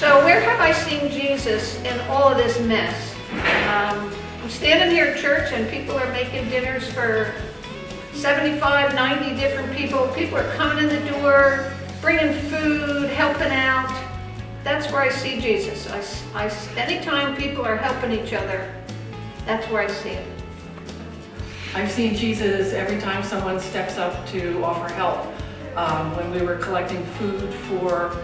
So where have I seen Jesus in all of this mess? I'm standing here at church and people are making dinners for 75, 90 different people. People are coming in the door, bringing food, helping out. That's where I see Jesus. Anytime people are helping each other, that's where I see it. I've seen Jesus every time someone steps up to offer help. When we were collecting food for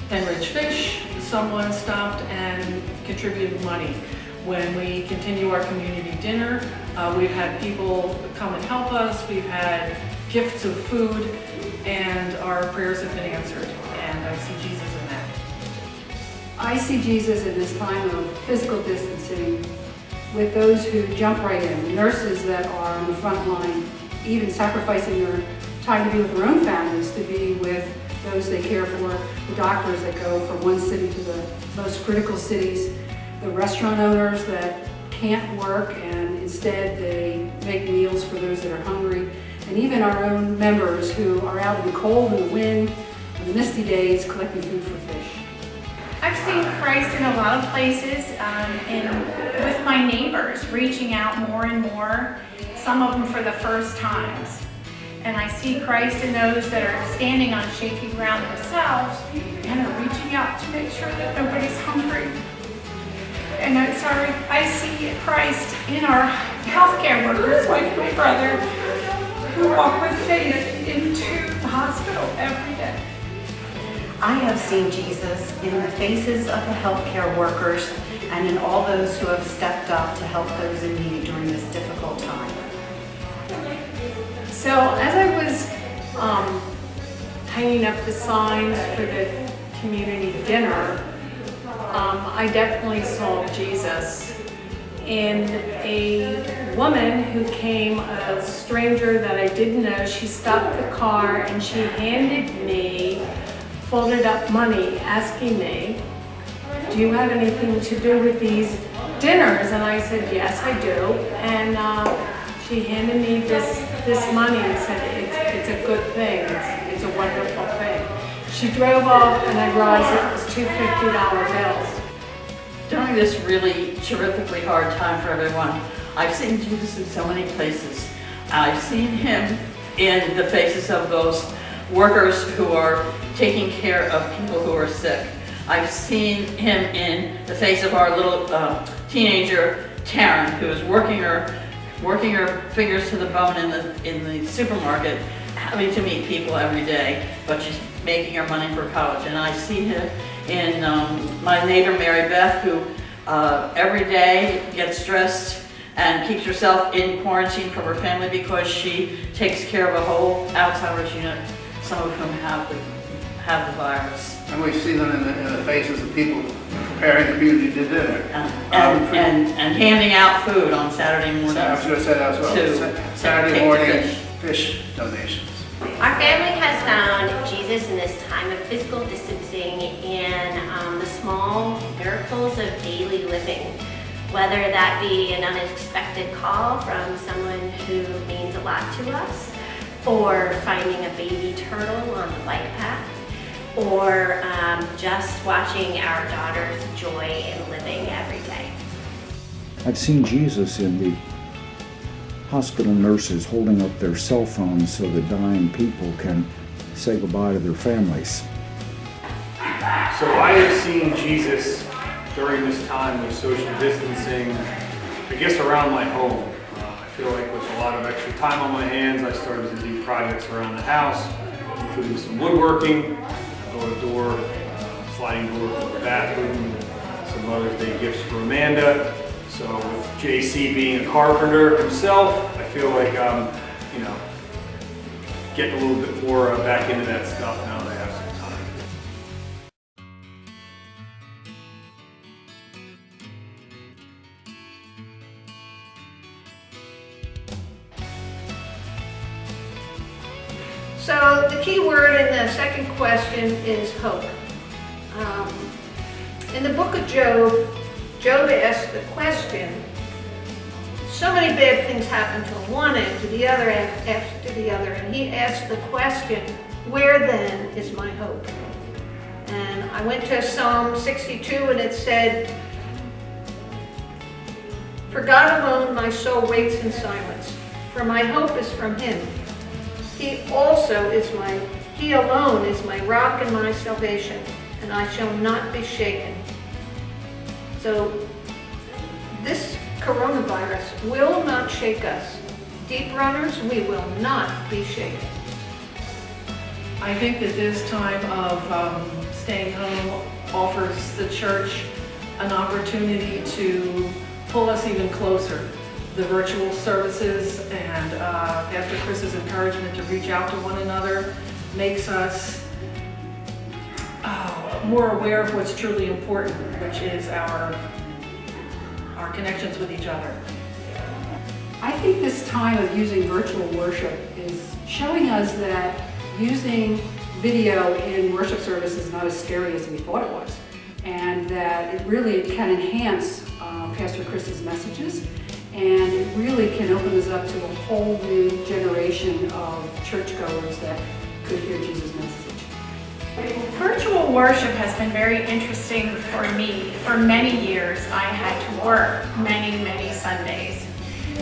Penridge Fish, someone stopped and contributed money. When we continue our community dinner, we've had people come and help us. We've had gifts of food, and our prayers have been answered. And I see Jesus in that. I see Jesus in this time of physical distancing with those who jump right in, nurses that are on the front line, even sacrificing their time to be with their own families, to be with those they care for, the doctors that go from one city to the most critical cities, the restaurant owners that can't work and instead they make meals for those that are hungry, and even our own members who are out in the cold and the wind and the misty days collecting food for fish. I've seen Christ in a lot of places, and with my neighbors, reaching out more and more, some of them for the first times. And I see Christ in those that are standing on shaky ground themselves and are reaching out to make sure that nobody's hungry. And I see Christ in our healthcare workers, like my brother, who walk with faith into the hospital every day. I have seen Jesus in the faces of the healthcare workers and in all those who have stepped up to help those in need during this difficult time. So as I was hanging up the signs for the community dinner, I definitely saw Jesus in a woman who came, a stranger that I didn't know. She stopped the car and she handed me folded up money, asking me, "Do you have anything to do with these dinners?" And I said, "Yes, I do." And she handed me this money and said, it's a good thing, it's a wonderful thing. She drove off and I realized it was two $50 bills. During this really terrifically hard time for everyone, I've seen Jesus in so many places. I've seen him in the faces of those workers who are taking care of people who are sick. I've seen him in the face of our little teenager, Taryn, who is working her fingers to the bone in the supermarket, having to meet people every day, but she's making her money for college. And I see him in my neighbor Mary Beth, who every day gets dressed and keeps herself in quarantine from her family because she takes care of a whole Alzheimer's unit, some of whom have the virus. And we see them in the faces of people preparing the community dinner. And handing out food on Saturday mornings. I was going to say that as well. Saturday morning fish donations. Our family has found Jesus in this time of physical distancing in the small miracles of daily living. Whether that be an unexpected call from someone who means a lot to us, or finding a baby turtle on the bike path, or just watching our daughter's joy in living every day. I've seen Jesus in the hospital nurses holding up their cell phones so the dying people can say goodbye to their families. So I have seen Jesus during this time of social distancing, I guess around my home. I feel like with a lot of extra time on my hands, I started to do projects around the house, including some woodworking, door-to-door, sliding door for the bathroom, some Mother's Day gifts for Amanda. So with JC being a carpenter himself, I feel like I'm, getting a little bit more back into that stuff now that I have some time. So the key word in the second question is hope. In the book of Job, Job asked the question, so many bad things happen to him, one after the other after the other, and he asked the question, where then is my hope? And I went to Psalm 62 and it said, "For God alone my soul waits in silence, for my hope is from him. He alone is my rock and my salvation, and I shall not be shaken." So this coronavirus will not shake us. Deep runners, we will not be shaken. I think that this time of staying home offers the church an opportunity to pull us even closer. The virtual services and Pastor Chris's encouragement to reach out to one another makes us more aware of what's truly important, which is our connections with each other. I think this time of using virtual worship is showing us that using video in worship service is not as scary as we thought it was, and that it really can enhance Pastor Chris's messages, and it really can open us up to a whole new generation of churchgoers that could hear Jesus' message. Virtual worship has been very interesting for me. For many years, I had to work many Sundays.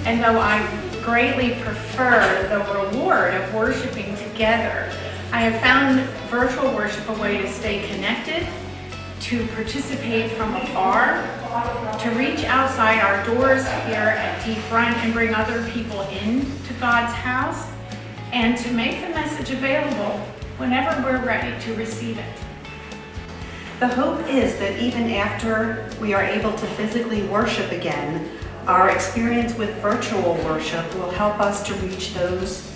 And though I greatly prefer the reward of worshiping together, I have found virtual worship a way to stay connected, to participate from afar, to reach outside our doors here at Deep Run and bring other people into God's house, and to make the message available whenever we're ready to receive it. The hope is that even after we are able to physically worship again, our experience with virtual worship will help us to reach those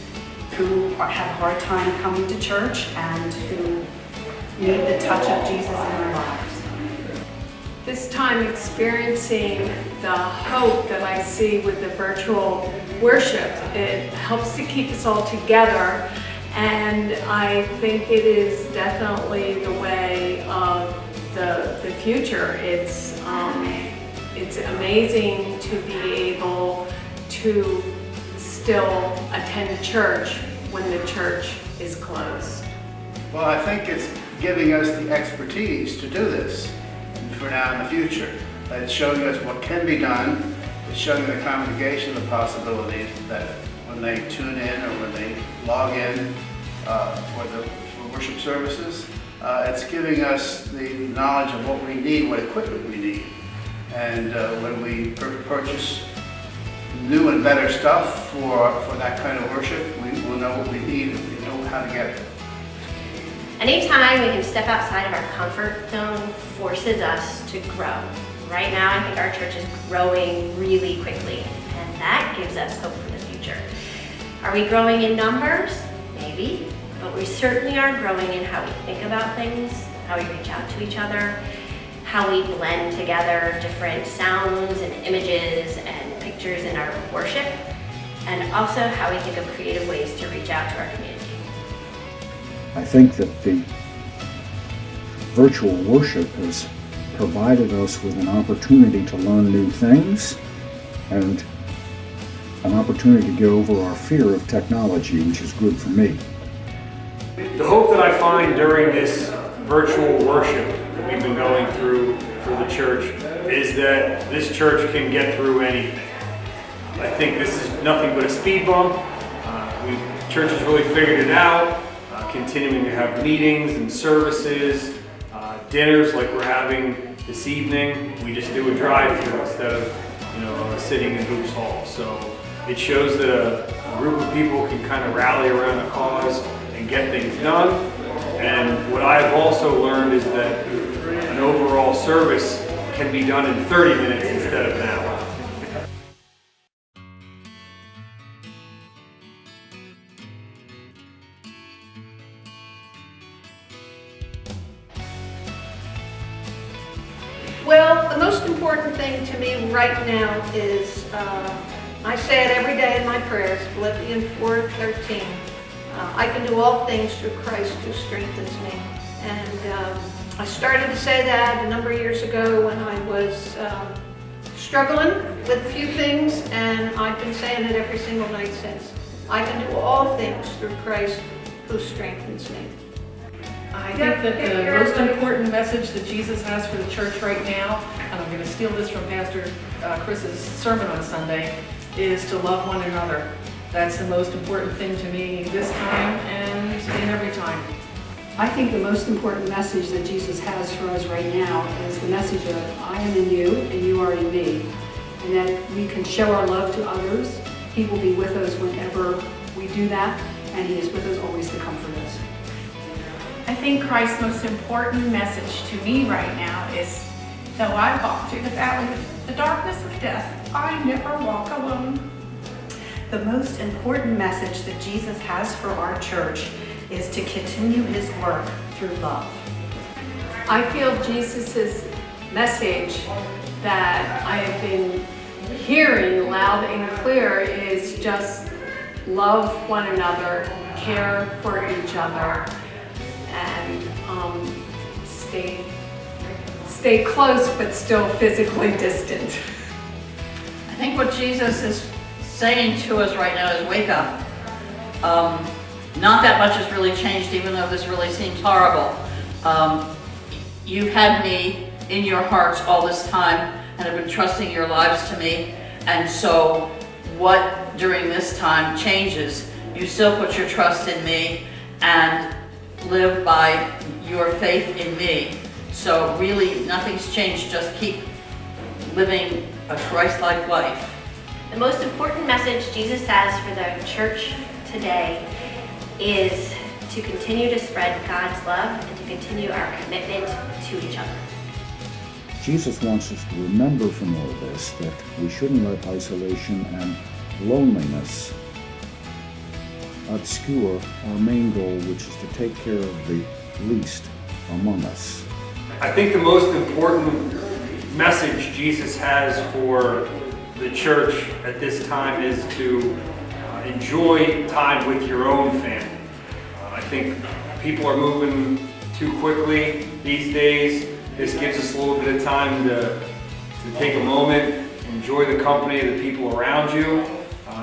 who have a hard time coming to church and who need the touch of Jesus in their lives. This time experiencing the hope that I see with the virtual worship, it helps to keep us all together, and I think it is definitely the way of the future. It's amazing to be able to still attend church when the church is closed. Well, I think it's giving us the expertise to do this for now and the future. It's showing us what can be done. It's showing the congregation the possibilities that when they tune in or when they log in for worship services, it's giving us the knowledge of what we need, what equipment we need. And when we purchase new and better stuff for that kind of worship, we will know what we need and we know how to get it. Anytime we can step outside of our comfort zone forces us to grow. Right now, I think our church is growing really quickly, and that gives us hope for the future. Are we growing in numbers? Maybe, but we certainly are growing in how we think about things, how we reach out to each other, how we blend together different sounds and images and pictures in our worship, and also how we think of creative ways to reach out to our community. I think that the virtual worship has provided us with an opportunity to learn new things and an opportunity to get over our fear of technology, which is good for me. The hope that I find during this virtual worship that we've been going through for the church is that this church can get through anything. I think this is nothing but a speed bump. Church has really figured it out, continuing to have meetings and services, dinners like we're having this evening. We just do a drive-through instead of sitting in Hoops Hall. So it shows that a group of people can kind of rally around a cause and get things done. And what I've also learned is that an overall service can be done in 30 minutes instead of an hour. Well, the most important thing to me right now is, I say it every day in my prayers, Philippians 4:13. I can do all things through Christ who strengthens me. And I started to say that a number of years ago when I was struggling with a few things, and I've been saying it every single night since. I can do all things through Christ who strengthens me. I think that the most important message that Jesus has for the church right now, and I'm going to steal this from Pastor Chris's sermon on Sunday, is to love one another. That's the most important thing to me this time and in every time. I think the most important message that Jesus has for us right now is the message of I am in you and you are in me, and that we can show our love to others. He will be with us whenever we do that, and He is with us always to comfort us. I think Christ's most important message to me right now is, though I walk through the valley of the darkness of death, I never walk alone. The most important message that Jesus has for our church is to continue His work through love. I feel Jesus' message that I have been hearing loud and clear is just love one another, care for each other, and stay close but still physically distant. I think what Jesus is saying to us right now is wake up. Not that much has really changed, even though this really seems horrible. You've had me in your hearts all this time and have been trusting your lives to me. And so what during this time changes, you still put your trust in me and live by your faith in me. So really nothing's changed, just keep living a Christ-like life. The most important message Jesus has for the church today is to continue to spread God's love and to continue our commitment to each other. Jesus wants us to remember from all this that we shouldn't let isolation and loneliness obscure our main goal, which is to take care of the least among us. I think the most important message Jesus has for the church at this time is to enjoy time with your own family. I think people are moving too quickly these days. This gives us a little bit of time to take a moment, enjoy the company of the people around you,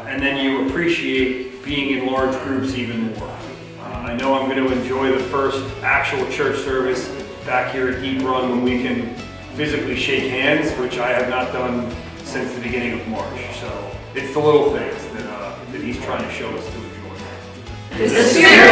and then you appreciate being in large groups even more. I know I'm going to enjoy the first actual church service back here at Deep Run when we can physically shake hands, which I have not done since the beginning of March. So it's the little things that He's trying to show us to enjoy. The Spirit